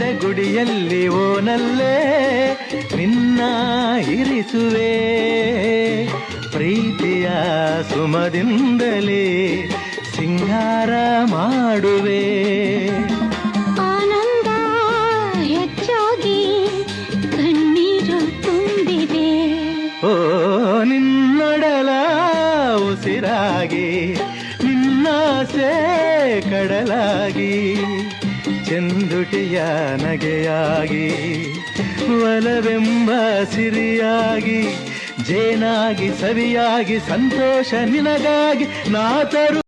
ಎದೆ ಗುಡಿಯಲ್ಲಿ ಓನಲ್ಲೇ ನಿನ್ನ ಇರಿಸುವೆ ಪ್ರೀತಿಯ ಸುಮದಿಂದಲೇ ಸಿಂಗಾರ ಮಾಡುವೆ ಆನಂದ ಹೆಚ್ಚಾಗಿ ಕಣ್ಣೀರು ತುಂಬಿದೆ ಓ ನಿನ್ನೊಡಲ ಉಸಿರಾಗಿ ನಿನ್ನಾಸೆ ಕಡಲಾಗಿ ಚೆಂದುಟಿಯ ನಗೆಯಾಗಿ ಒಲವೆಂಬ ಸಿರಿಯಾಗಿ ಜೇನಾಗಿ ಸವಿಯಾಗಿ ಸಂತೋಷ ನಿನಗಾಗಿ ನಾತರು